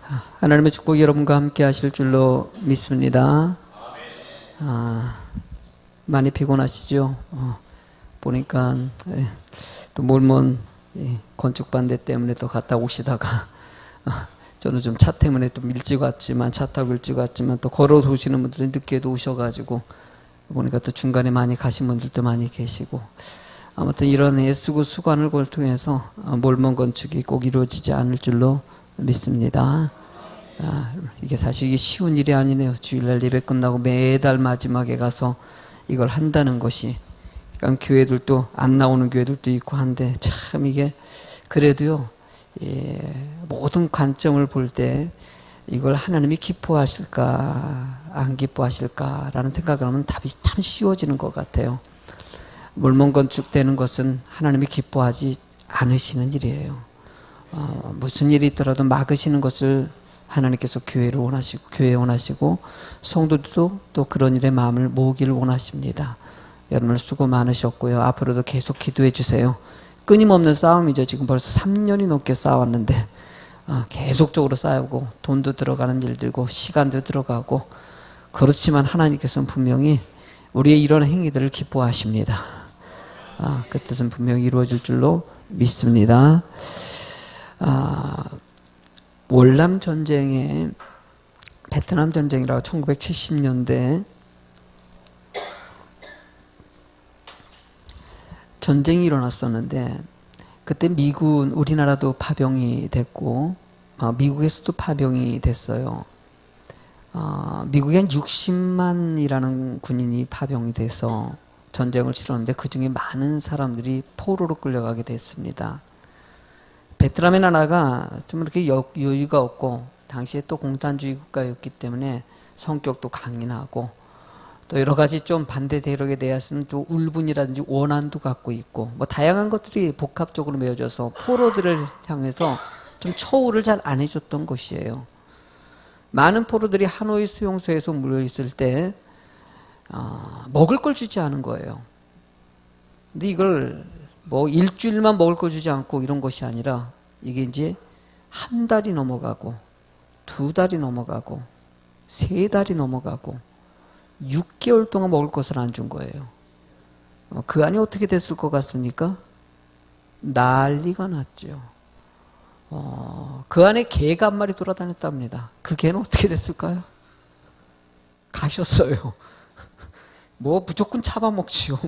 하나님의 축복이 여러분과 함께 하실 줄로 믿습니다. 많이 피곤하시죠? 보니까 또 몰몬 건축반대 때문에 또 갔다 오시다가 저는 좀 차 때문에 좀 일찍 왔지만, 차 타고 일찍 왔지만 또 걸어서 오시는 분들은 늦게도 오셔가지고 보니까 또 중간에 많이 가신 분들도 많이 계시고, 아무튼 이런 애쓰고 수고하는 걸 통해서 몰몬 건축이 꼭 이루어지지 않을 줄로 믿습니다. 이게 사실 이게 쉬운 일이 아니네요. 주일날 예배 끝나고 매달 마지막에 가서 이걸 한다는 것이, 그러니까 교회들도 안 나오는 교회들도 있고 한데, 참 이게 그래도요, 모든 관점을 볼 때 이걸 하나님이 기뻐하실까 안 기뻐하실까라는 생각을 하면 답이 참 쉬워지는 것 같아요. 몰몬 건축되는 것은 하나님이 기뻐하지 않으시는 일이에요. 무슨 일이 있더라도 막으시는 것을 하나님께서 교회에 원하시고 성도들도 또 그런 일에 마음을 모으기를 원하십니다. 여러분 수고 많으셨고요. 앞으로도 계속 기도해 주세요. 끊임없는 싸움이죠. 지금 벌써 3년이 넘게 싸웠는데 계속적으로 싸우고 돈도 들어가는 일들고 시간도 들어가고, 그렇지만 하나님께서는 분명히 우리의 이런 행위들을 기뻐하십니다. 그 뜻은 분명히 이루어질 줄로 믿습니다. 월남 전쟁에, 베트남 전쟁이라고 1970년대 전쟁이 일어났었는데, 그때 미군, 우리나라도 파병이 됐고 미국에서도 파병이 됐어요. 미국에 한 60만이라는 군인이 파병이 돼서 전쟁을 치렀는데, 그 중에 많은 사람들이 포로로 끌려가게 됐습니다. 베트남의 나라가 좀 이렇게 여유가 없고, 당시에 또 공산주의 국가였기 때문에 성격도 강인하고, 또 여러 가지 좀 반대 대륙에 대해서는 또 울분이라든지 원한도 갖고 있고, 뭐 다양한 것들이 복합적으로 메어져서 포로들을 향해서 좀 처우를 잘 안 해줬던 것이에요. 많은 포로들이 하노이 수용소에서 물려 있을 때 먹을 걸 주지 않은 거예요. 근데 이걸 뭐 일주일만 먹을 거 주지 않고 이런 것이 아니라, 이게 이제 한 달이 넘어가고 2달이 넘어가고 3달이 넘어가고 6개월 동안 먹을 것을 안 준 거예요. 그 안이 어떻게 됐을 것 같습니까? 난리가 났죠. 그 안에 개가 한 마리 돌아다녔답니다. 그 개는 어떻게 됐을까요? 가셨어요. 뭐 무조건 잡아먹지요.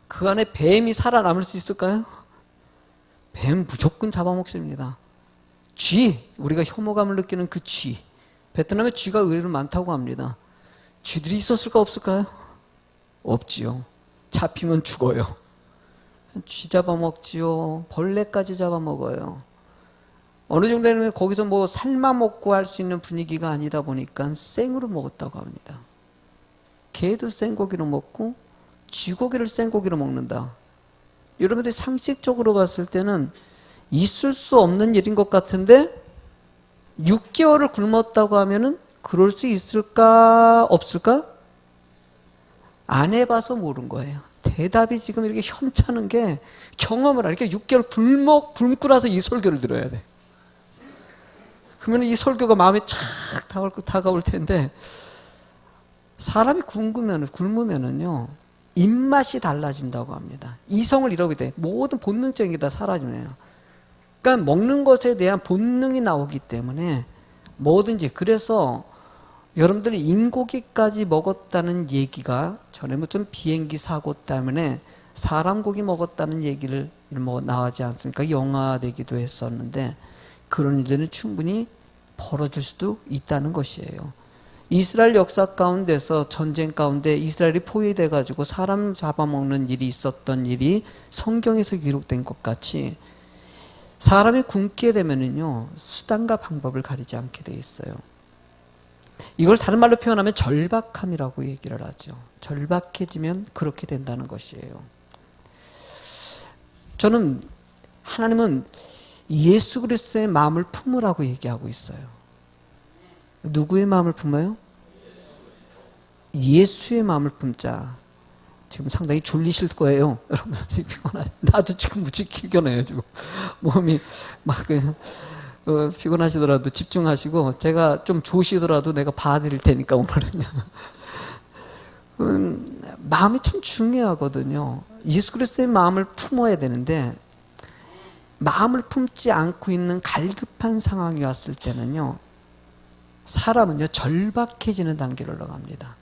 그 안에 뱀이 살아남을 수 있을까요? 뱀 무조건 잡아먹습니다. 쥐, 우리가 혐오감을 느끼는 그 쥐, 베트남에 쥐가 의외로 많다고 합니다. 쥐들이 있었을까 없을까요? 없지요. 잡히면 죽어요. 쥐 잡아먹지요. 벌레까지 잡아먹어요. 어느 정도는 거기서 뭐 삶아먹고 할 수 있는 분위기가 아니다 보니까 생으로 먹었다고 합니다. 개도 생고기로 먹고 쥐고기를 생고기로 먹는다. 여러분들이 상식적으로 봤을 때는 있을 수 없는 일인 것 같은데, 6개월을 굶었다고 하면은 그럴 수 있을까 없을까? 안 해봐서 모르는 거예요. 대답이 지금 이렇게 협찮은 게, 경험을 하니까 6개월 굶고 나서 이 설교를 들어야 돼. 그러면 이 설교가 마음에 착 다가올 텐데, 사람이 굶으면은요 입맛이 달라진다고 합니다. 이성을 잃어버리게 돼. 모든 본능적인 게 다 사라지네요. 그러니까 먹는 것에 대한 본능이 나오기 때문에 뭐든지, 그래서 여러분들이 인고기까지 먹었다는 얘기가, 전에 무슨 비행기 사고 때문에 사람 고기 먹었다는 얘기를 뭐 나오지 않습니까? 영화되기도 했었는데, 그런 일들은 충분히 벌어질 수도 있다는 것이에요. 이스라엘 역사 가운데서, 전쟁 가운데 이스라엘이 포위돼 가지고 사람 잡아먹는 일이 있었던 일이 성경에서 기록된 것 같이, 사람이 굶게 되면은요 수단과 방법을 가리지 않게 돼 있어요. 이걸 다른 말로 표현하면 절박함이라고 얘기를 하죠. 절박해지면 그렇게 된다는 것이에요. 저는 하나님은 예수 그리스도의 마음을 품으라고 얘기하고 있어요. 누구의 마음을 품어요? 예수의 마음을 품자. 지금 상당히 졸리실 거예요. 여러분, 피곤하죠. 나도 지금 무지 피곤해요. 지금 몸이 막 피곤하시더라도 집중하시고 제가 좀 조시더라도 내가 봐드릴 테니까 오늘은요. 마음이 참 중요하거든요. 예수 그리스도의 마음을 품어야 되는데 마음을 품지 않고 있는 갈급한 상황이 왔을 때는요, 사람은요 절박해지는 단계를 나갑니다.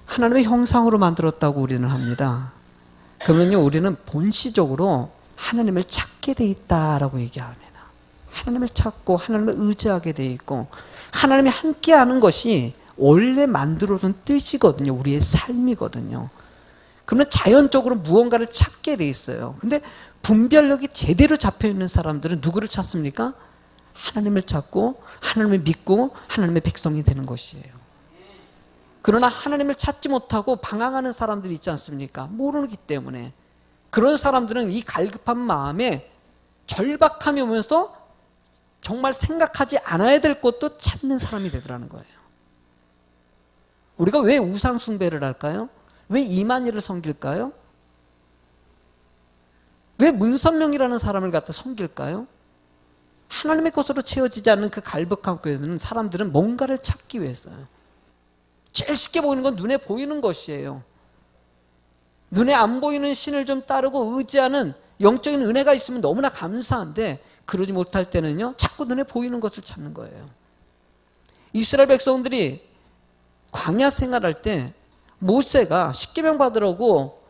하나님의 형상으로 만들었다고 우리는 합니다. 그러면요 우리는 본시적으로 하나님을 찾게 돼 있다라고 얘기합니다. 하나님을 찾고 하나님을 의지하게 돼 있고 하나님이 함께하는 것이 원래 만들어둔 뜻이거든요. 우리의 삶이거든요. 그러면 자연적으로 무언가를 찾게 돼 있어요. 근데 분별력이 제대로 잡혀있는 사람들은 누구를 찾습니까? 하나님을 찾고 하나님을 믿고 하나님의 백성이 되는 것이에요. 그러나 하나님을 찾지 못하고 방황하는 사람들이 있지 않습니까? 모르기 때문에. 그런 사람들은 이 갈급한 마음에 절박함이 오면서 정말 생각하지 않아야 될 것도 찾는 사람이 되더라는 거예요. 우리가 왜 우상 숭배를 할까요? 왜 이만희를 섬길까요? 왜 문선명이라는 사람을 갖다 섬길까요? 하나님의 것으로 채워지지 않는 그 갈급한 교회는 사람들은 뭔가를 찾기 위해서요. 제일 쉽게 보이는 건 눈에 보이는 것이에요. 눈에 안 보이는 신을 좀 따르고 의지하는 영적인 은혜가 있으면 너무나 감사한데 그러지 못할 때는요 자꾸 눈에 보이는 것을 찾는 거예요. 이스라엘 백성들이 광야 생활할 때 모세가 십계명 받으라고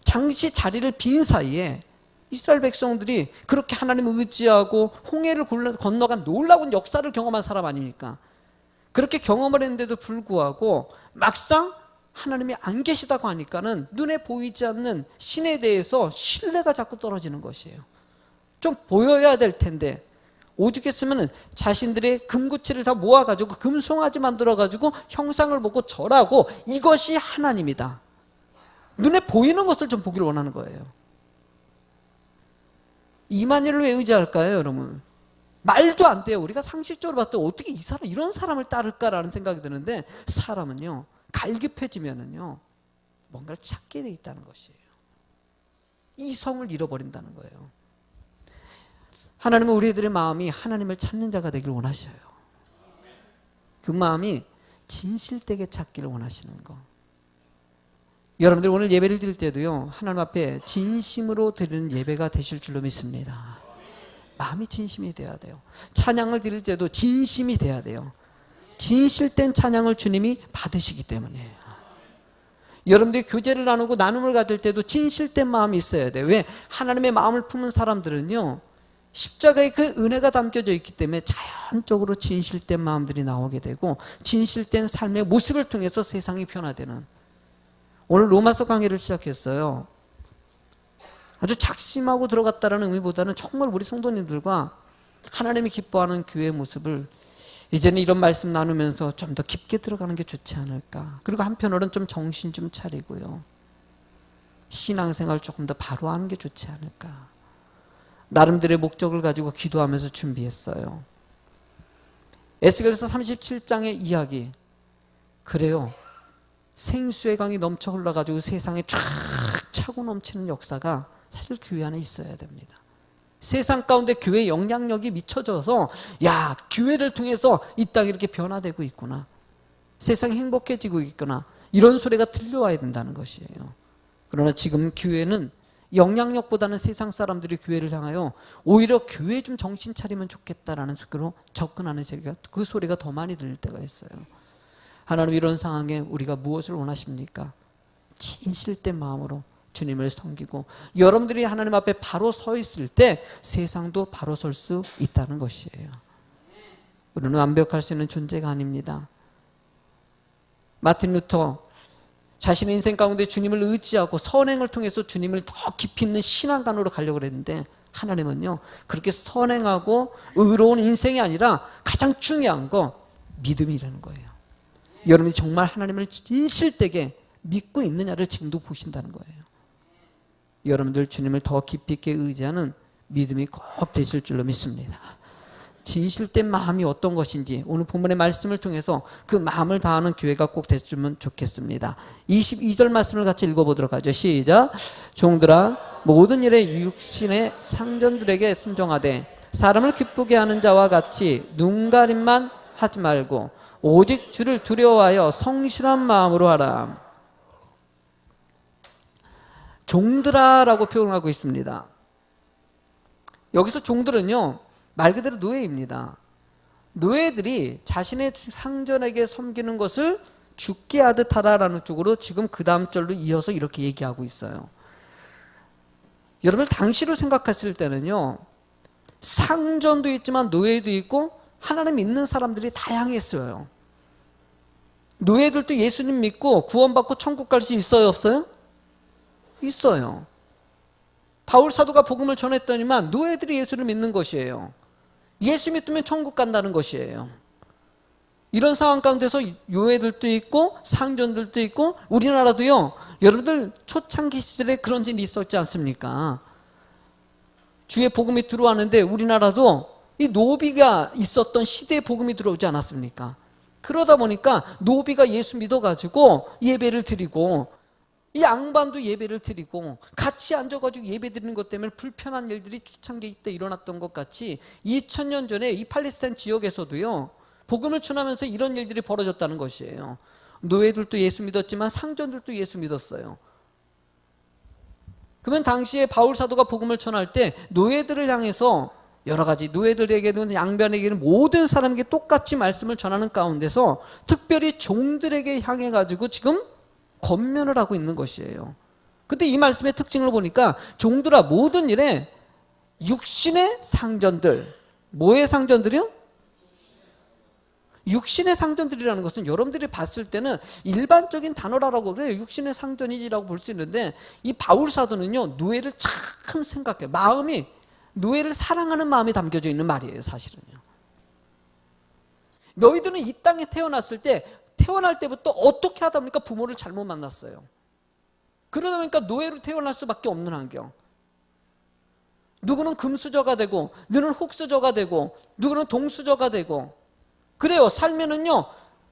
잠시 자리를 빈 사이에 이스라엘 백성들이 그렇게 하나님을 의지하고 홍해를 건너간 놀라운 역사를 경험한 사람 아닙니까? 그렇게 경험을 했는데도 불구하고 막상 하나님이 안 계시다고 하니까는 눈에 보이지 않는 신에 대해서 신뢰가 자꾸 떨어지는 것이에요. 좀 보여야 될 텐데 오죽했으면 자신들의 금구치를 다 모아가지고 금송아지 만들어가지고 형상을 보고 절하고 이것이 하나님이다. 눈에 보이는 것을 좀 보기를 원하는 거예요. 이만희를 왜 의지할까요, 여러분? 말도 안 돼요. 우리가 상식적으로 봤을 때 어떻게 이런 사람을 따를까라는 생각이 드는데 사람은요 갈급해지면은요 뭔가를 찾게 돼 있다는 것이에요. 이성을 잃어버린다는 거예요. 하나님은 우리들의 마음이 하나님을 찾는 자가 되길 원하셔요. 그 마음이 진실되게 찾기를 원하시는 거. 여러분들 오늘 예배를 드릴 때도요 하나님 앞에 진심으로 드리는 예배가 되실 줄로 믿습니다. 마음이 진심이 돼야 돼요. 찬양을 드릴 때도 진심이 돼야 돼요. 진실된 찬양을 주님이 받으시기 때문이에요. 여러분들이 교제를 나누고 나눔을 가질 때도 진실된 마음이 있어야 돼요. 왜? 하나님의 마음을 품은 사람들은요 십자가에 그 은혜가 담겨져 있기 때문에 자연적으로 진실된 마음들이 나오게 되고 진실된 삶의 모습을 통해서 세상이 변화되는. 오늘 로마서 강의를 시작했어요. 아주 작심하고 들어갔다라는 의미보다는 정말 우리 성도님들과 하나님이 기뻐하는 교회의 모습을 이제는 이런 말씀 나누면서 좀 더 깊게 들어가는 게 좋지 않을까. 그리고 한편으로는 좀 정신 좀 차리고요 신앙생활 조금 더 바로 하는 게 좋지 않을까. 나름대로의 목적을 가지고 기도하면서 준비했어요. 에스겔서 37장의 이야기. 그래요. 생수의 강이 넘쳐 흘러가지고 세상에 쫙 차고 넘치는 역사가 사실 교회 안에 있어야 됩니다. 세상 가운데 교회의 영향력이 미쳐져서 야 교회를 통해서 이 땅이 이렇게 변화되고 있구나. 세상이 행복해지고 있구나. 이런 소리가 들려와야 된다는 것이에요. 그러나 지금 교회는 영향력보다는 세상 사람들이 교회를 향하여 오히려 교회에 좀 정신 차리면 좋겠다라는 식으로 접근하는 그 소리가 더 많이 들릴 때가 있어요. 하나님 이런 상황에 우리가 무엇을 원하십니까? 진실된 마음으로 주님을 섬기고 여러분들이 하나님 앞에 바로 서 있을 때 세상도 바로 설 수 있다는 것이에요. 우리는 완벽할 수 있는 존재가 아닙니다. 마틴 루터 자신의 인생 가운데 주님을 의지하고 선행을 통해서 주님을 더 깊이 있는 신앙관으로 가려고 했는데 하나님은요 그렇게 선행하고 의로운 인생이 아니라 가장 중요한 거 믿음이라는 거예요. 여러분이 정말 하나님을 진실되게 믿고 있느냐를 지금도 보신다는 거예요. 여러분들 주님을 더 깊이 있게 의지하는 믿음이 꼭 되실 줄로 믿습니다. 진실된 마음이 어떤 것인지 오늘 본문의 말씀을 통해서 그 마음을 다하는 교회가 꼭 됐으면 좋겠습니다. 22절 말씀을 같이 읽어보도록 하죠. 시작. 종들아 모든 일에 육신의 상전들에게 순종하되 사람을 기쁘게 하는 자와 같이 눈가림만 하지 말고 오직 주를 두려워하여 성실한 마음으로 하라. 종들아라고 표현하고 있습니다. 여기서 종들은요, 말 그대로 노예입니다. 노예들이 자신의 상전에게 섬기는 것을 죽게 하듯 하라라는 쪽으로 지금 그 다음 절로 이어서 이렇게 얘기하고 있어요. 여러분, 당시로 생각했을 때는요, 상전도 있지만 노예도 있고 하나님 믿는 사람들이 다양했어요. 노예들도 예수님 믿고 구원받고 천국 갈 수 있어요, 없어요? 있어요. 바울 사도가 복음을 전했더니만 노예들이 예수를 믿는 것이에요. 예수 믿으면 천국 간다는 것이에요. 이런 상황 가운데서 노예들도 있고 상전들도 있고, 우리나라도요, 여러분들 초창기 시절에 그런 일이 있었지 않습니까? 주의 복음이 들어왔는데 우리나라도 이 노비가 있었던 시대에 복음이 들어오지 않았습니까? 그러다 보니까 노비가 예수 믿어가지고 예배를 드리고, 이 양반도 예배를 드리고 같이 앉아가지고 예배 드리는 것 때문에 불편한 일들이 초창기 때 일어났던 것 같이 2000년 전에 이 팔레스타인 지역에서도요, 복음을 전하면서 이런 일들이 벌어졌다는 것이에요. 노예들도 예수 믿었지만 상전들도 예수 믿었어요. 그러면 당시에 바울 사도가 복음을 전할 때 노예들을 향해서 여러 가지, 노예들에게는 양반에게는 모든 사람에게 똑같이 말씀을 전하는 가운데서 특별히 종들에게 향해 가지고 지금 권면을 하고 있는 것이에요. 근데 이 말씀의 특징을 보니까 종들아 모든 일에 육신의 상전들, 뭐의 상전들이요? 육신의 상전들이라는 것은 여러분들이 봤을 때는 일반적인 단어라고 그래요. 육신의 상전이라고 볼 수 있는데, 이 바울 사도는요, 노예를 참 생각해요. 마음이, 노예를 사랑하는 마음이 담겨져 있는 말이에요, 사실은요. 너희들은 이 땅에 태어났을 때, 태어날 때부터 어떻게 하다 보니까 부모를 잘못 만났어요. 그러다 보니까 노예로 태어날 수밖에 없는 환경. 누구는 금수저가 되고, 누구는 흙수저가 되고, 누구는 동수저가 되고, 그래요. 살면은요,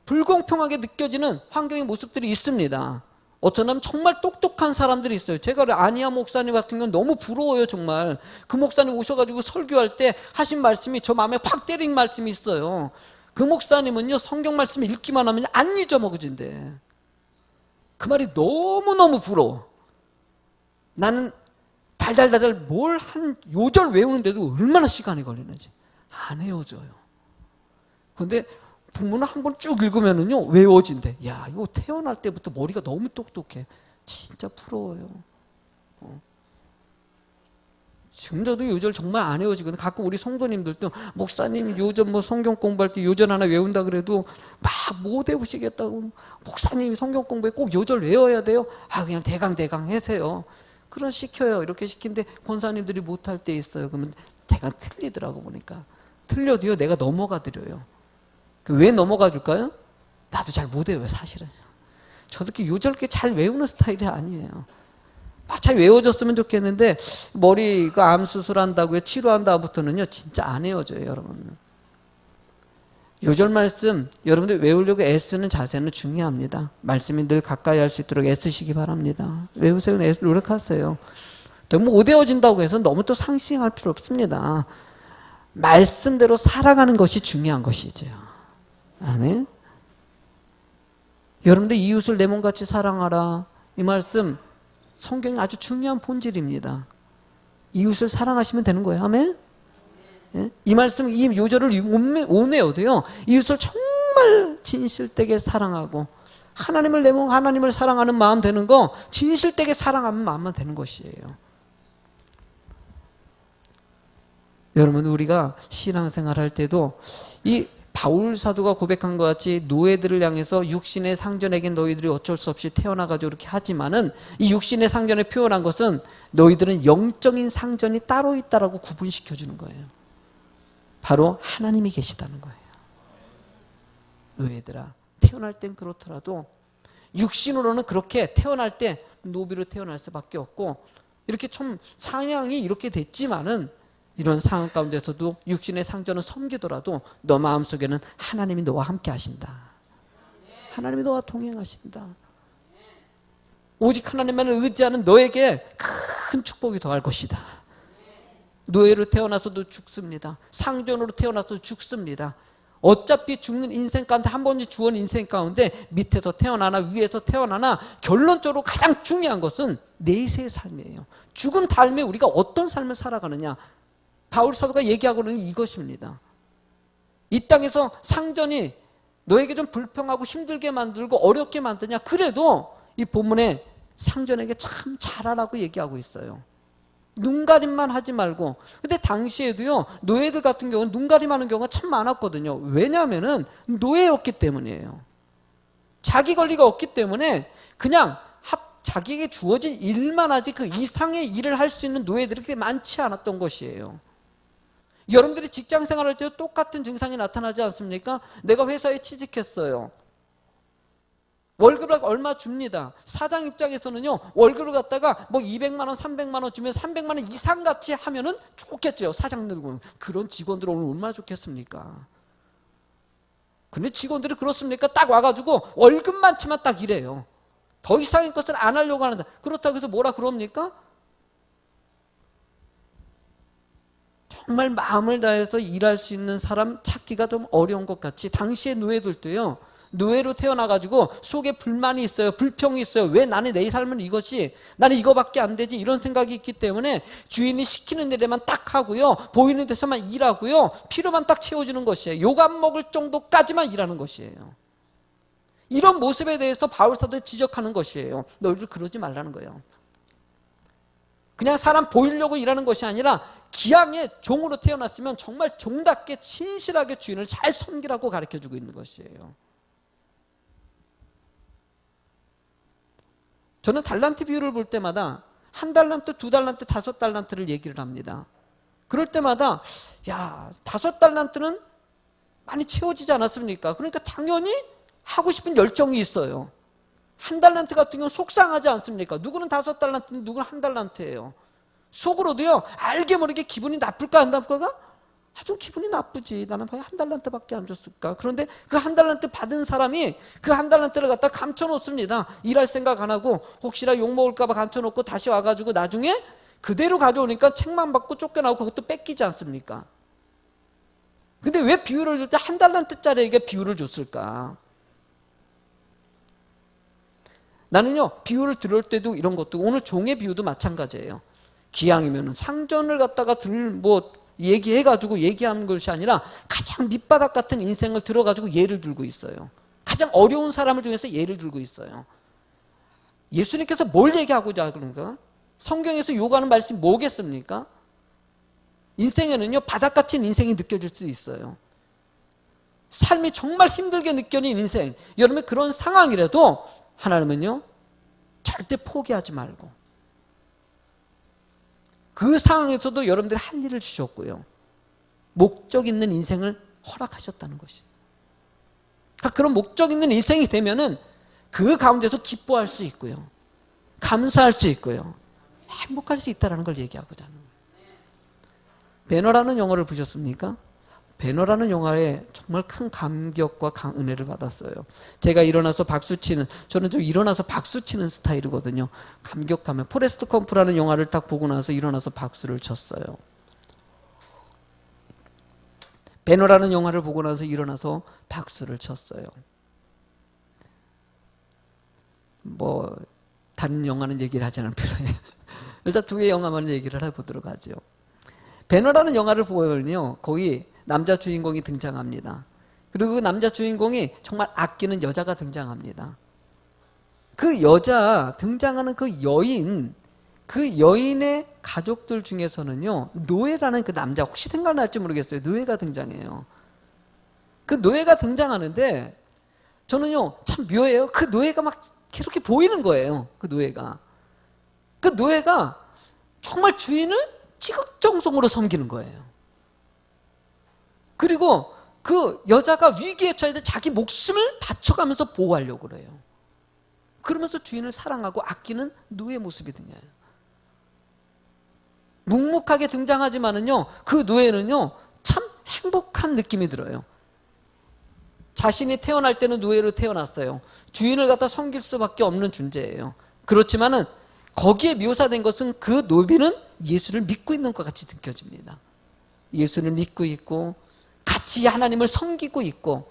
불공평하게 느껴지는 환경의 모습들이 있습니다. 어쩌면 정말 똑똑한 사람들이 있어요. 제가 아니야 목사님 같은 건 너무 부러워요, 정말. 그 목사님 오셔가지고 설교할 때 하신 말씀이 저 마음에 확 때린 말씀이 있어요. 그 목사님은요, 성경 말씀 읽기만 하면 안 잊어먹어진대. 그 말이 너무너무 부러워. 나는 달달달달 뭘 한 요절 외우는데도 얼마나 시간이 걸리는지 안 외워져요. 근데 본문을 한번 쭉 읽으면은요, 외워진대. 야, 이거 태어날 때부터 머리가 너무 똑똑해. 진짜 부러워요. 지금 저도 요절 정말 안 외워지거든요. 가끔 우리 성도님들도 목사님 요전 뭐 성경 공부할 때 요절 하나 외운다 그래도 막 못 외우시겠다고. 목사님이 성경 공부에 꼭 요절 외워야 돼요? 아, 그냥 대강 하세요. 그런 시켜요. 이렇게 시킨데 권사님들이 못할 때 있어요. 그러면 대강 틀리더라고 보니까. 틀려도요, 내가 넘어가 드려요. 왜 넘어가 줄까요? 나도 잘 못 외워요, 사실은. 저도 이렇게 요절게 잘 외우는 스타일이 아니에요. 잘 외워졌으면 좋겠는데, 머리가 암 수술한다고요, 치료한 다음부터는요, 진짜 안 외워져요, 여러분. 요절 말씀, 여러분들 외우려고 애쓰는 자세는 중요합니다. 말씀이 늘 가까이 할 수 있도록 애쓰시기 바랍니다. 외우세요, 노력하세요. 너무 못 외워진다고 해서 너무 또 상심할 필요 없습니다. 말씀대로 살아가는 것이 중요한 것이죠. 아멘. 여러분들 이웃을 내 몸같이 사랑하라. 이 말씀 성경이 아주 중요한 본질입니다. 이웃을 사랑하시면 되는 거예요. 아멘. 예? 이 말씀, 이 요절을 오내어도요, 이웃을 정말 진실되게 사랑하고 하나님을 내 몸, 하나님을 사랑하는 마음 되는 거, 진실되게 사랑하는 마음만 되는 것이에요. 여러분, 우리가 신앙생활 할 때도 이 바울 사도가 고백한 것 같이 노예들을 향해서 육신의 상전에게 너희들이 어쩔 수 없이 태어나가지고 이렇게 하지만은, 이 육신의 상전에 표현한 것은 너희들은 영적인 상전이 따로 있다라고 구분시켜 주는 거예요. 바로 하나님이 계시다는 거예요. 노예들아, 태어날 땐 그렇더라도 육신으로는 그렇게 태어날 때 노비로 태어날 수밖에 없고, 이렇게 좀 상향이 이렇게 됐지만은, 이런 상황 가운데서도 육신의 상전은 섬기더라도 너 마음속에는 하나님이 너와 함께 하신다. 하나님이 너와 동행하신다. 오직 하나님만을 의지하는 너에게 큰 축복이 더할 것이다. 노예로 태어나서도 죽습니다. 상전으로 태어나서도 죽습니다. 어차피 죽는 인생 가운데 한 번씩 주어진 인생 가운데 밑에서 태어나나 위에서 태어나나 결론적으로 가장 중요한 것은 내세의 삶이에요. 죽은 다음에 우리가 어떤 삶을 살아가느냐. 바울 사도가 얘기하고 있는 이것입니다. 이 땅에서 상전이 너에게 좀 불평하고 힘들게 만들고 어렵게 만드냐. 그래도 이 본문에 상전에게 참 잘하라고 얘기하고 있어요. 눈가림만 하지 말고. 근데 당시에도요, 노예들 같은 경우는 눈가림하는 경우가 참 많았거든요. 왜냐하면은 노예였기 때문이에요. 자기 권리가 없기 때문에 그냥 자기에게 주어진 일만 하지 그 이상의 일을 할 수 있는 노예들이 그렇게 많지 않았던 것이에요. 여러분들이 직장 생활할 때도 똑같은 증상이 나타나지 않습니까? 내가 회사에 취직했어요. 월급을 얼마 줍니다. 사장 입장에서는요, 월급을 갖다가 뭐 200만 원, 300만 원 주면 300만 원 이상 같이 하면은 좋겠죠. 사장들 보면. 그런 직원들 오늘 얼마나 좋겠습니까? 근데 직원들이 그렇습니까? 딱 와가지고 월급만치만 딱 이래요. 더 이상의 것을 안 하려고 하는다. 그렇다고 해서 뭐라 그럽니까? 정말 마음을 다해서 일할 수 있는 사람 찾기가 좀 어려운 것 같이 당시의 노예들도요, 노예로 태어나가지고 속에 불만이 있어요. 불평이 있어요. 왜 나는 내 삶은 이것이, 나는 이거밖에 안 되지, 이런 생각이 있기 때문에 주인이 시키는 일에만 딱 하고요, 보이는 데서만 일하고요, 필요만 딱 채워주는 것이에요. 욕 안 먹을 정도까지만 일하는 것이에요. 이런 모습에 대해서 바울 사도가 지적하는 것이에요. 너희들 그러지 말라는 거예요. 그냥 사람 보이려고 일하는 것이 아니라 기왕에 종으로 태어났으면 정말 종답게 진실하게 주인을 잘 섬기라고 가르쳐주고 있는 것이에요. 저는 달란트 비율을 볼 때마다 1달란트, 2달란트, 5달란트를 얘기를 합니다. 그럴 때마다 야, 5달란트는 많이 채워지지 않았습니까? 그러니까 당연히 하고 싶은 열정이 있어요. 1달란트 같은 경우는 속상하지 않습니까? 누구는 5달란트인데 누구는 1달란트예요. 속으로도요, 알게 모르게 기분이 나쁠까 안 나쁠까가? 아주 기분이 나쁘지. 나는 왜 1달란트밖에 안 줬을까? 그런데 그 1달란트 받은 사람이 그 1달란트를 갖다 감춰놓습니다. 일할 생각 안 하고 혹시나 욕먹을까 봐 감춰놓고 다시 와가지고 나중에 그대로 가져오니까 책만 받고 쫓겨나고 그것도 뺏기지 않습니까? 근데 왜 비유를 줄 때 1달란트짜리에게 비유를 줬을까? 나는요, 비유를 들을 때도 이런 것도, 오늘 종의 비유도 마찬가지예요. 기왕이면 상전을 갖다가 얘기해가지고 얘기하는 것이 아니라 가장 밑바닥 같은 인생을 들어가지고 예를 들고 있어요. 가장 어려운 사람을 중에서 예를 들고 있어요. 예수님께서 뭘 얘기하고자 그런가? 성경에서 요구하는 말씀이 뭐겠습니까? 인생에는요, 바닥같은 인생이 느껴질 수 있어요. 삶이 정말 힘들게 느껴지는 인생, 여러분의 그런 상황이라도 하나님은요, 절대 포기하지 말고 그 상황에서도 여러분들이 할 일을 주셨고요, 목적 있는 인생을 허락하셨다는 것이에요. 그런 목적 있는 인생이 되면은 그 가운데서 기뻐할 수 있고요, 감사할 수 있고요, 행복할 수 있다는 걸 얘기하고자 하는 거예요. 배너라는 영화를 보셨습니까? 배너라는 영화에 정말 큰 감격과 은혜를 받았어요. 제가 일어나서 박수치는, 저는 좀 일어나서 박수치는 스타일이거든요. 감격하면. 포레스트 컴프라는 영화를 딱 보고 나서 일어나서 박수를 쳤어요. 배너라는 영화를 보고 나서 일어나서 박수를 쳤어요. 다른 영화는 얘기를 하지 않을 필요해요. 일단 두 개의 영화만 얘기를 해보도록 하죠. 배너라는 영화를 보면요, 거기 남자 주인공이 등장합니다. 그리고 그 남자 주인공이 정말 아끼는 여자가 등장합니다. 그 여자, 등장하는 그 여인의 가족들 중에서는요, 노예라는 그 남자, 혹시 생각날지 모르겠어요. 노예가 등장해요. 그 노예가 등장하는데 저는요, 참 묘해요. 그 노예가 막 그렇게 보이는 거예요. 그 노예가 정말 주인을 지극정성으로 섬기는 거예요. 그리고 그 여자가 위기에 처할 때 자기 목숨을 바쳐가면서 보호하려고 그래요. 그러면서 주인을 사랑하고 아끼는 노예 모습이 등장해요. 묵묵하게 등장하지만은요, 그 노예는요, 참 행복한 느낌이 들어요. 자신이 태어날 때는 노예로 태어났어요. 주인을 갖다 섬길 수밖에 없는 존재예요. 그렇지만은 거기에 묘사된 것은 그 노비는 예수를 믿고 있는 것 같이 느껴집니다. 예수를 믿고 있고 같이 하나님을 섬기고 있고,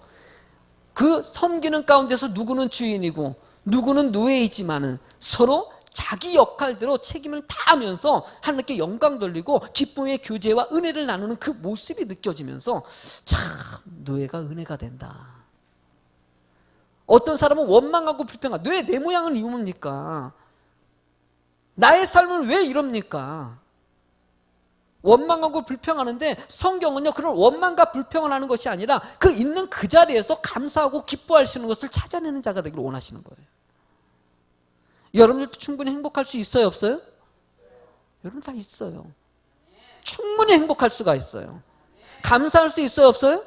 그 섬기는 가운데서 누구는 주인이고 누구는 노예이지만은 서로 자기 역할대로 책임을 다하면서 하나님께 영광 돌리고 기쁨의 교제와 은혜를 나누는 그 모습이 느껴지면서 참 노예가 은혜가 된다. 어떤 사람은 원망하고 불평하고, 왜 내 모양을 이룹니까? 나의 삶은 왜 이럽니까? 원망하고 불평하는데, 성경은요 그런 원망과 불평을 하는 것이 아니라 그 있는 그 자리에서 감사하고 기뻐하시는 것을 찾아내는 자가 되기를 원하시는 거예요. 여러분들도 충분히 행복할 수 있어요, 없어요? 여러분 다 있어요. 충분히 행복할 수가 있어요. 감사할 수 있어요, 없어요?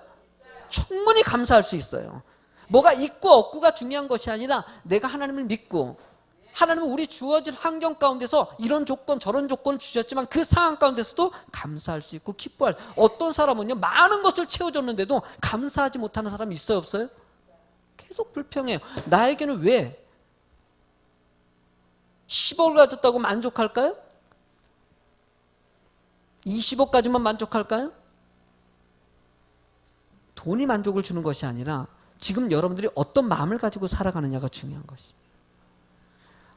충분히 감사할 수 있어요. 뭐가 있고 없고가 중요한 것이 아니라 내가 하나님을 믿고, 하나님은 우리 주어진 환경 가운데서 이런 조건 저런 조건을 주셨지만 그 상황 가운데서도 감사할 수 있고 기뻐할. 어떤 사람은요 많은 것을 채워줬는데도 감사하지 못하는 사람이 있어요, 없어요? 계속 불평해요. 나에게는 왜 10억을 가졌다고 만족할까요? 20억까지만 만족할까요? 돈이 만족을 주는 것이 아니라 지금 여러분들이 어떤 마음을 가지고 살아가느냐가 중요한 것입니다.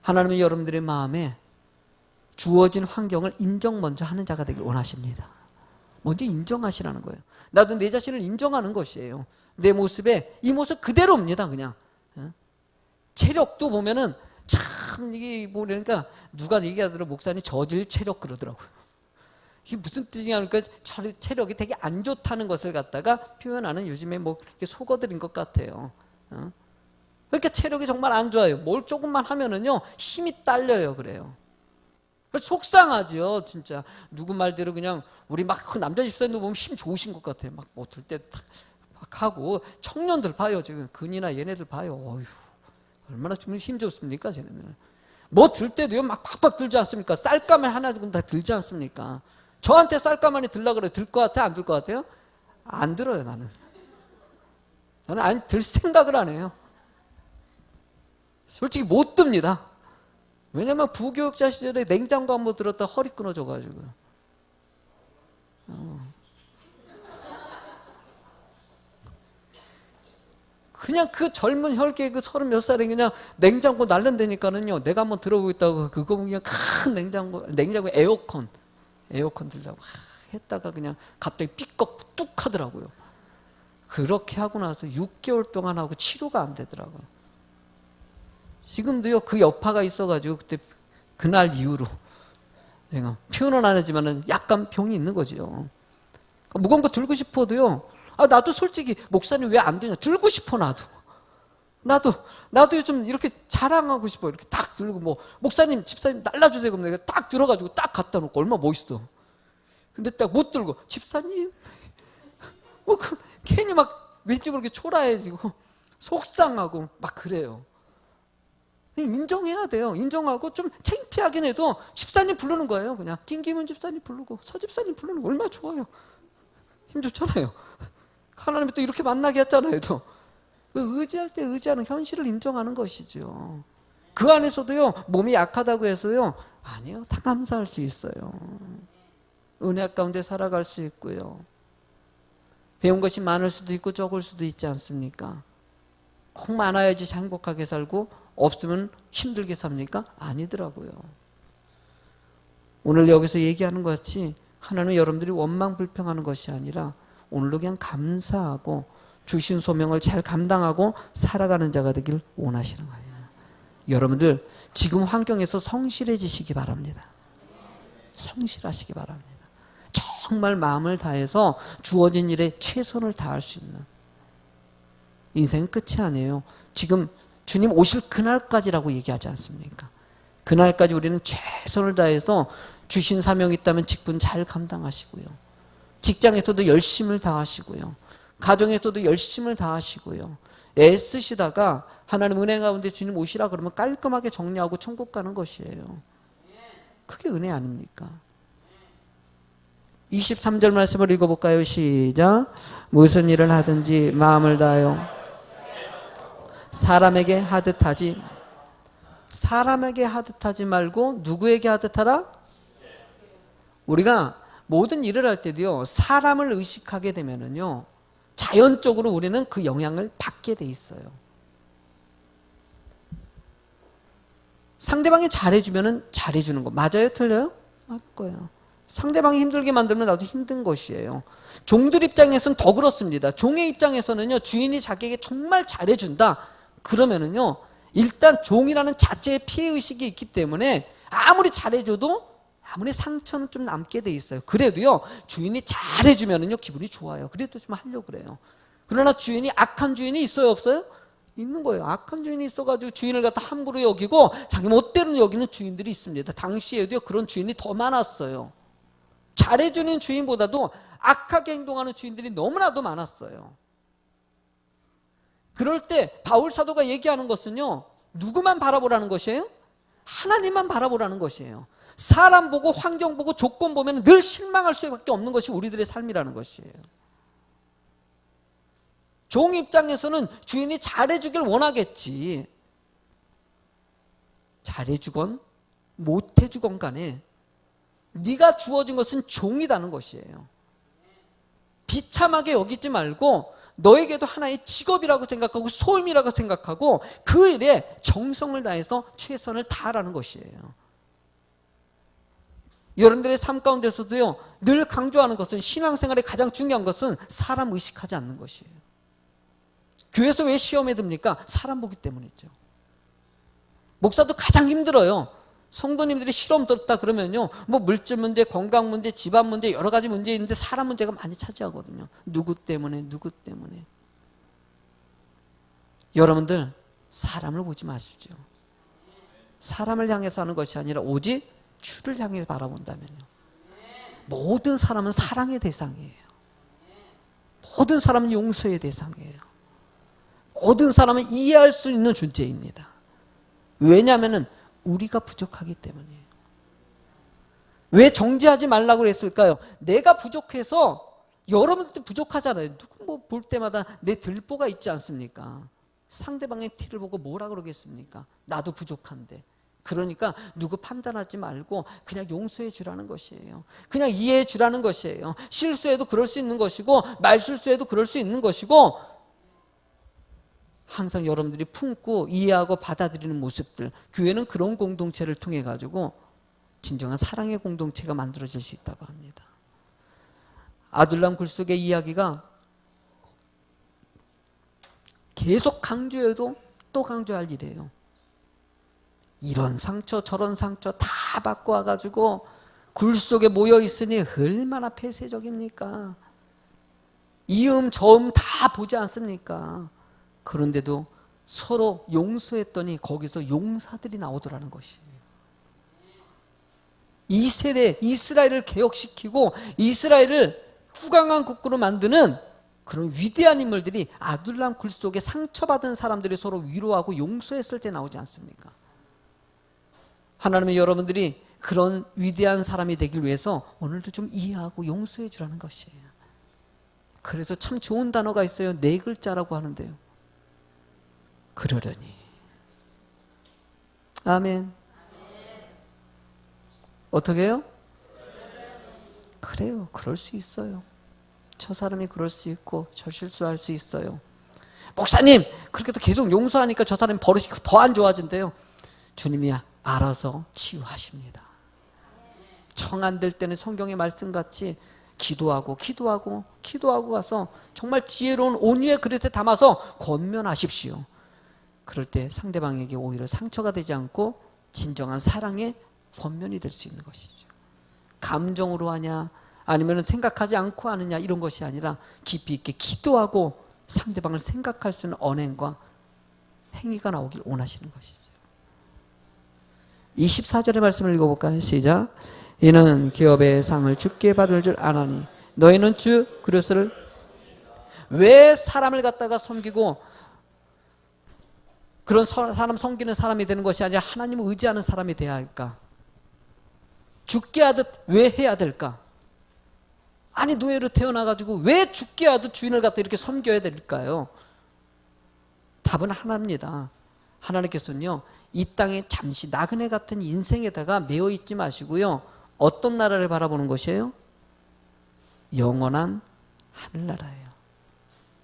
하나님은 여러분들의 마음에 주어진 환경을 인정 먼저 하는 자가 되길 원하십니다. 먼저 인정하시라는 거예요. 나도 내 자신을 인정하는 것이에요. 내 모습에 이 모습 그대로입니다. 그냥 체력도 보면은 참 이게 뭐라니까, 누가 얘기하더라도 목사님 저질 체력 그러더라고요. 이게 무슨 뜻이냐니까 체력이 되게 안 좋다는 것을 갖다가 표현하는 요즘에 뭐 이렇게 속어드린 것 같아요. 그러니까 체력이 정말 안 좋아요. 뭘 조금만 하면은요 힘이 딸려요. 그래요. 속상하죠, 진짜. 누구 말대로 그냥 우리 막 그 남자 집사님도 보면 힘 좋으신 것 같아요. 막 뭐 들 때 막 하고, 청년들 봐요. 지금 근이나 얘네들 봐요. 어휴, 얼마나 지금 힘 좋습니까, 쟤네들. 뭐 들 때도요 막 팍팍 들지 않습니까? 쌀가면 하나 조금 다 들지 않습니까? 저한테 쌀가만이 들라 그래. 들 것 같아요, 안 들 것 같아요? 안 들어요, 나는. 저는 안 들 생각을 안 해요. 솔직히 못 듭니다. 왜냐면 부교육자 시절에 냉장고 한번 들었다 허리 끊어져가지고. 그냥 그 젊은 혈기에 그 30몇 살에 그냥 냉장고 날른다니까는요, 내가 한번 들어보겠다고 그거 그냥 큰 냉장고 에어컨 들라고 했다가 그냥 갑자기 삐걱 뚝 하더라고요. 그렇게 하고 나서 6개월 동안 하고 치료가 안 되더라고요. 지금도요 그 여파가 있어가지고 그때 그날 이후로 제가 표현은 안 하지만은 약간 병이 있는 거죠. 무거운 거 들고 싶어도요, 나도 솔직히 목사님 왜 안 되냐, 들고 싶어. 나도 요즘 이렇게 자랑하고 싶어. 이렇게 딱 들고 뭐 목사님 집사님 날라주세요 그러면 내가 딱 들어가지고 딱 갖다 놓고 얼마나 멋있어. 근데 딱 못 들고 집사님 뭐 괜히 막 왠지 모르게 초라해지고 속상하고 막 그래요. 인정해야 돼요. 인정하고 좀 창피하긴 해도 집사님 부르는 거예요. 그냥 김기문 집사님 부르고 서 집사님 부르는 거 얼마나 좋아요. 힘 좋잖아요. 하나님이 또 이렇게 만나게 했잖아요. 또 의지할 때 의지하는 현실을 인정하는 것이죠. 그 안에서도요 몸이 약하다고 해서요, 아니요, 다 감사할 수 있어요. 은혜 가운데 살아갈 수 있고요. 배운 것이 많을 수도 있고 적을 수도 있지 않습니까? 꼭 많아야지 행복하게 살고 없으면 힘들게 삽니까? 아니더라고요. 오늘 여기서 얘기하는 것 같이 하나님은 여러분들이 원망 불평하는 것이 아니라 오늘도 그냥 감사하고 주신 소명을 잘 감당하고 살아가는 자가 되길 원하시는 거예요. 여러분들 지금 환경에서 성실해지시기 바랍니다. 성실하시기 바랍니다. 정말 마음을 다해서 주어진 일에 최선을 다할 수 있는. 인생은 끝이 아니에요. 지금 주님 오실 그날까지라고 얘기하지 않습니까? 그날까지 우리는 최선을 다해서 주신 사명이 있다면 직분 잘 감당하시고요. 직장에서도 열심을 다하시고요. 가정에서도 열심을 다하시고요. 애쓰시다가 하나님 은혜 가운데 주님 오시라 그러면 깔끔하게 정리하고 천국 가는 것이에요. 그게 은혜 아닙니까? 23절 말씀을 읽어볼까요? 시작. 무슨 일을 하든지 마음을 다하여 사람에게 하듯 하지 사람에게 하듯 하지 말고 누구에게 하듯 하라? 우리가 모든 일을 할 때도요, 사람을 의식하게 되면은요, 자연적으로 우리는 그 영향을 받게 돼 있어요. 상대방이 잘해주면은 잘해주는 거 맞아요? 틀려요? 맞고요. 상대방이 힘들게 만들면 나도 힘든 것이에요. 종들 입장에서는 더 그렇습니다. 종의 입장에서는요, 주인이 자기에게 정말 잘해준다 그러면은요, 일단 종이라는 자체의 피해의식이 있기 때문에 아무리 잘해줘도 아무리 상처는 좀 남게 돼 있어요. 그래도요, 주인이 잘해주면은요, 기분이 좋아요. 그래도 좀 하려고 그래요. 그러나 주인이 악한 주인이 있어요, 없어요? 있는 거예요. 악한 주인이 있어가지고 주인을 갖다 함부로 여기고 자기 멋대로 여기는 주인들이 있습니다. 당시에도요, 그런 주인이 더 많았어요. 잘해주는 주인보다도 악하게 행동하는 주인들이 너무나도 많았어요. 그럴 때 바울 사도가 얘기하는 것은요, 누구만 바라보라는 것이에요? 하나님만 바라보라는 것이에요. 사람 보고 환경 보고 조건 보면 늘 실망할 수밖에 없는 것이 우리들의 삶이라는 것이에요. 종 입장에서는 주인이 잘해주길 원하겠지. 잘해주건 못해주건 간에 네가 주어진 것은 종이라는 것이에요. 비참하게 여기지 말고 너에게도 하나의 직업이라고 생각하고 소임이라고 생각하고 그 일에 정성을 다해서 최선을 다하라는 것이에요. 여러분들의 삶 가운데서도요, 늘 강조하는 것은, 신앙생활의 가장 중요한 것은 사람 의식하지 않는 것이에요. 교회에서 왜 시험에 듭니까? 사람 보기 때문이죠. 목사도 가장 힘들어요. 성도님들이 시험 들었다 그러면요, 뭐 물질 문제, 건강 문제, 집안 문제, 여러 가지 문제 있는데 사람 문제가 많이 차지하거든요. 누구 때문에. 여러분들, 사람을 보지 마십시오. 사람을 향해서 하는 것이 아니라 오직 주를 향해 바라본다면요, 모든 사람은 사랑의 대상이에요. 모든 사람은 용서의 대상이에요. 모든 사람은 이해할 수 있는 존재입니다. 왜냐하면 우리가 부족하기 때문이에요. 왜 정죄하지 말라고 했을까요? 내가 부족해서 여러분들도 부족하잖아요. 누구 뭐 볼 때마다 내 들보가 있지 않습니까? 상대방의 티를 보고 뭐라 그러겠습니까? 나도 부족한데. 그러니까 누구 판단하지 말고 그냥 용서해 주라는 것이에요. 그냥 이해해 주라는 것이에요. 실수해도 그럴 수 있는 것이고 말실수해도 그럴 수 있는 것이고, 항상 여러분들이 품고 이해하고 받아들이는 모습들, 교회는 그런 공동체를 통해 가지고 진정한 사랑의 공동체가 만들어질 수 있다고 합니다. 아둘람 굴속의 이야기가 계속 강조해도 또 강조할 일이에요. 이런 상처 저런 상처 다 받고 와가지고 굴 속에 모여 있으니 얼마나 폐쇄적입니까? 이음 저음 다 보지 않습니까? 그런데도 서로 용서했더니 거기서 용사들이 나오더라는 것이에요. 이 세대 이스라엘을 개혁시키고 이스라엘을 후강한 국가로 만드는 그런 위대한 인물들이 아둘람 굴 속에 상처받은 사람들이 서로 위로하고 용서했을 때 나오지 않습니까? 하나님은 여러분들이 그런 위대한 사람이 되길 위해서 오늘도 좀 이해하고 용서해 주라는 것이에요. 그래서 참 좋은 단어가 있어요. 4글자라고 하는데요. 그러려니. 아멘. 어떻게 해요? 그래요. 그럴 수 있어요. 저 사람이 그럴 수 있고 저 실수할 수 있어요. 목사님, 그렇게 계속 용서하니까 저 사람이 버릇이 더 안 좋아진대요. 주님이 알아서 치유하십니다. 정 안 될 때는 성경의 말씀같이 기도하고 가서 정말 지혜로운 온유의 그릇에 담아서 권면하십시오. 그럴 때 상대방에게 오히려 상처가 되지 않고 진정한 사랑의 권면이 될 수 있는 것이죠. 감정으로 하냐 아니면 생각하지 않고 하느냐 이런 것이 아니라 깊이 있게 기도하고 상대방을 생각할 수 있는 언행과 행위가 나오길 원하시는 것이죠. 24절의 말씀을 읽어볼까요? 시작. 이는 기업의 상을 주께 받을 줄 아나니 너희는 주 그리스도를. 왜 사람을 갖다가 섬기고 그런 사람 섬기는 사람이 되는 것이 아니라 하나님을 의지하는 사람이 되어야 할까? 죽게 하듯 왜 해야 될까? 아니 노예로 태어나가지고 왜 죽게 하듯 주인을 갖다 이렇게 섬겨야 될까요? 답은 하나입니다. 하나님께서는요, 이 땅에 잠시 나그네 같은 인생에다가 매여 있지 마시고요. 어떤 나라를 바라보는 것이에요? 영원한 하늘나라예요.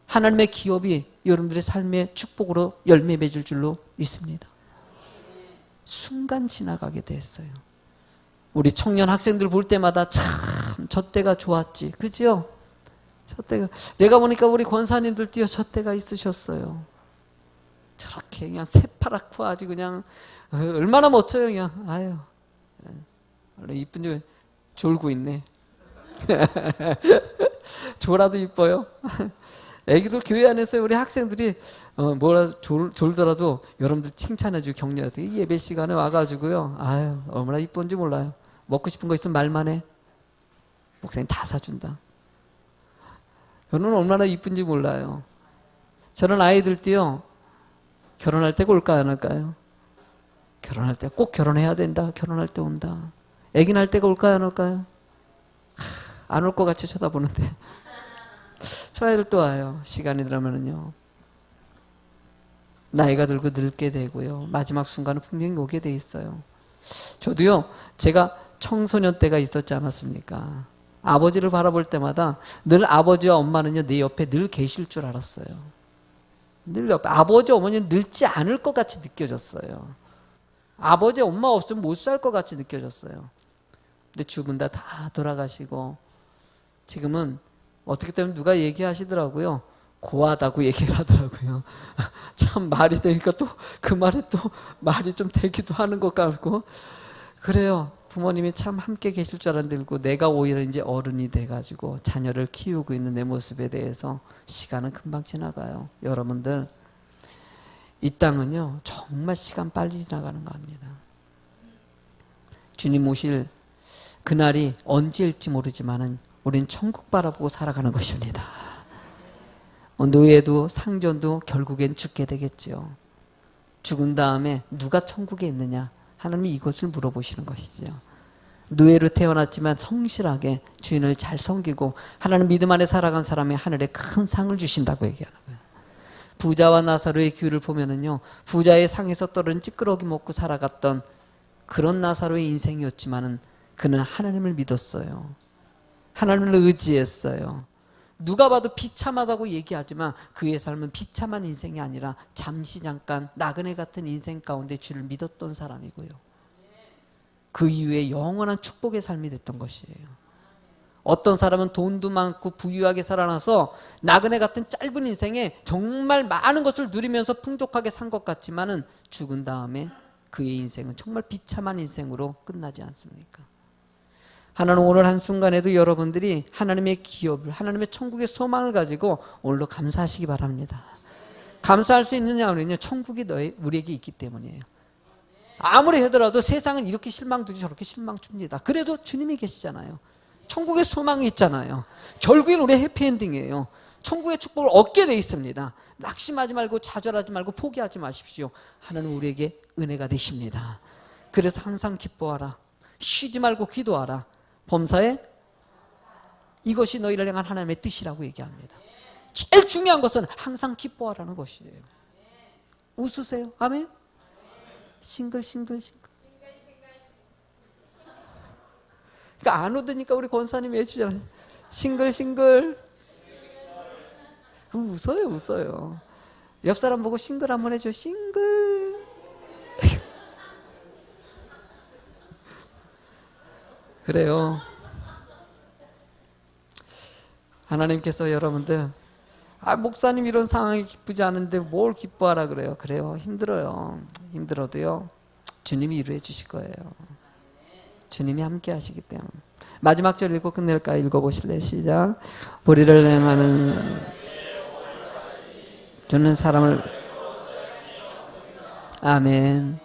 하나님의 기업이 여러분들의 삶의 축복으로 열매 맺을 줄로 믿습니다. 순간 지나가게 됐어요. 우리 청년 학생들 볼 때마다 참 저 때가 좋았지, 그죠? 저 때가, 제가 보니까 우리 권사님들 뛰어 저 때가 있으셨어요. 저렇게 그냥 새파랗고 아주 그냥 얼마나 멋져요. 그냥 아유, 원래 이쁜 줄 졸고 있네. 졸아도 이뻐요. 애기들 교회 안에서 우리 학생들이 뭐라 졸더라도 여러분들 칭찬해주고 격려하세요. 이 예배 시간에 와가지고요, 아유 얼마나 이쁜지 몰라요. 먹고 싶은 거 있으면 말만 해. 목사님 다 사준다. 여러분 얼마나 이쁜지 몰라요. 저런 아이들도요, 결혼할 때가 올까요, 안 올까요? 결혼할 때 꼭 결혼해야 된다. 결혼할 때 온다. 애기 낳을 때가 올까요, 안 올까요? 안 올 것 같이 쳐다보는데 저 아이들 또 와요. 시간이 들어가면은요, 나이가 들고 늙게 되고요, 마지막 순간은 분명히 오게 돼 있어요. 저도요, 제가 청소년 때가 있었지 않았습니까? 아버지를 바라볼 때마다 늘 아버지와 엄마는요, 내 옆에 늘 계실 줄 알았어요. 늘 옆에 아버지 어머니는 늙지 않을 것 같이 느껴졌어요. 아버지 엄마 없으면 못 살 것 같이 느껴졌어요. 근데 두 분 다 돌아가시고 지금은 어떻게 되면 누가 얘기하시더라고요. 고하다고 얘기를 하더라고요. 참 말이 되니까 또 그 말에 또 말이 좀 되기도 하는 것 같고 그래요. 부모님이 참 함께 계실 줄 알았는데 내가 오히려 이제 어른이 돼가지고 자녀를 키우고 있는 내 모습에 대해서 시간은 금방 지나가요. 여러분들 이 땅은요 정말 시간 빨리 지나가는 거 압니다. 주님 오실 그날이 언제일지 모르지만은 우리는 천국 바라보고 살아가는 것입니다. 노예도 상전도 결국엔 죽게 되겠죠. 죽은 다음에 누가 천국에 있느냐? 하나님이 이것을 물어보시는 것이죠. 노예로 태어났지만 성실하게 주인을 잘 섬기고 하나님 믿음 안에 살아간 사람이 하늘에 큰 상을 주신다고 얘기하는 거예요. 부자와 나사로의 기후를 보면은요, 부자의 상에서 떨어진 찌끄러기 먹고 살아갔던 그런 나사로의 인생이었지만은 그는 하나님을 믿었어요. 하나님을 의지했어요. 누가 봐도 비참하다고 얘기하지만 그의 삶은 비참한 인생이 아니라 잠시 잠깐 나그네 같은 인생 가운데 주를 믿었던 사람이고요. 그 이후에 영원한 축복의 삶이 됐던 것이에요. 어떤 사람은 돈도 많고 부유하게 살아나서 나그네 같은 짧은 인생에 정말 많은 것을 누리면서 풍족하게 산 것 같지만은 죽은 다음에 그의 인생은 정말 비참한 인생으로 끝나지 않습니까? 하나님 오늘 한순간에도 여러분들이 하나님의 기업을, 하나님의 천국의 소망을 가지고 오늘도 감사하시기 바랍니다. 감사할 수 있느냐 하면요, 천국이 우리에게 있기 때문이에요. 아무리 하더라도 세상은 이렇게 실망 두지 저렇게 실망 줍니다. 그래도 주님이 계시잖아요. 천국의 소망이 있잖아요. 결국엔 우리의 해피엔딩이에요. 천국의 축복을 얻게 돼 있습니다. 낙심하지 말고 좌절하지 말고 포기하지 마십시오. 하나님 우리에게 은혜가 되십니다. 그래서 항상 기뻐하라. 쉬지 말고 기도하라. 범사에 이것이 너희를 향한 하나님의 뜻이라고 얘기합니다. 제일 중요한 것은 항상 기뻐하라는 것이에요. 웃으세요. 아멘. 싱글싱글. 그러니까 안 웃으니까 우리 권사님이 해주잖아요. 싱글싱글. 웃어요. 옆 사람 보고 싱글 한번 해줘. 싱글. 그래요. 하나님께서 여러분들, 목사님 이런 상황이 기쁘지 않은데 뭘 기뻐하라 그래요. 그래요. 힘들어요. 힘들어도요, 주님이 이루어 주실 거예요. 주님이 함께 하시기 때문에. 마지막 절 읽고 끝낼까요? 읽어보실래요? 시작. 보리를 행하는 주는 사람을. 아멘.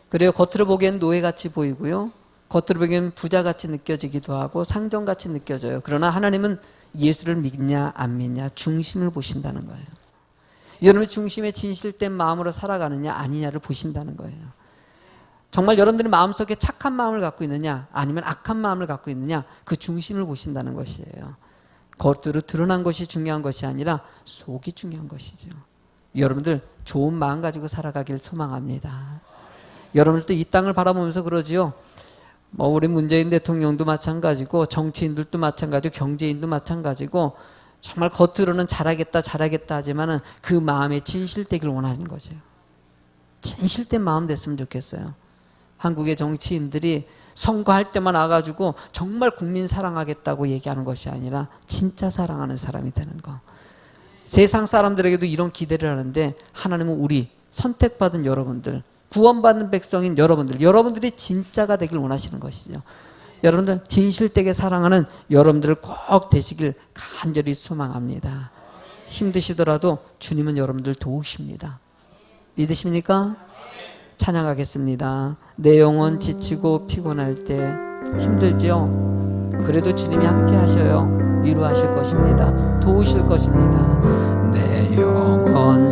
그래요. 겉으로 보기엔 노예같이 보이고요, 겉으로 보기엔 부자같이 느껴지기도 하고 상전같이 느껴져요. 그러나 하나님은 예수를 믿냐 안 믿냐 중심을 보신다는 거예요. 여러분의 중심에 진실된 마음으로 살아가느냐 아니냐를 보신다는 거예요. 정말 여러분들이 마음속에 착한 마음을 갖고 있느냐 아니면 악한 마음을 갖고 있느냐, 그 중심을 보신다는 것이에요. 겉으로 드러난 것이 중요한 것이 아니라 속이 중요한 것이죠. 여러분들 좋은 마음 가지고 살아가길 소망합니다. 여러분들도 이 땅을 바라보면서 그러지요. 뭐 우리 문재인 대통령도 마찬가지고 정치인들도 마찬가지고 경제인도 마찬가지고 정말 겉으로는 잘하겠다 하지만은 그 마음에 진실되길 원하는 거죠. 진실된 마음 됐으면 좋겠어요. 한국의 정치인들이 선거할 때만 와가지고 정말 국민 사랑하겠다고 얘기하는 것이 아니라 진짜 사랑하는 사람이 되는 거. 세상 사람들에게도 이런 기대를 하는데 하나님은 우리 선택받은 여러분들, 구원받는 백성인 여러분들이 진짜가 되길 원하시는 것이죠. 여러분들 진실되게 사랑하는 여러분들을 꼭 되시길 간절히 소망합니다. 힘드시더라도 주님은 여러분들 도우십니다. 믿으십니까? 찬양하겠습니다. 내 영혼 지치고 피곤할 때 힘들지요? 그래도 주님이 함께 하셔요. 위로하실 것입니다. 도우실 것입니다. 내 영혼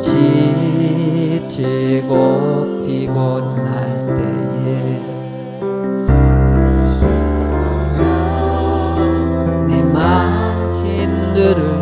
지치고 피곤할 때에 내 마음 힘들을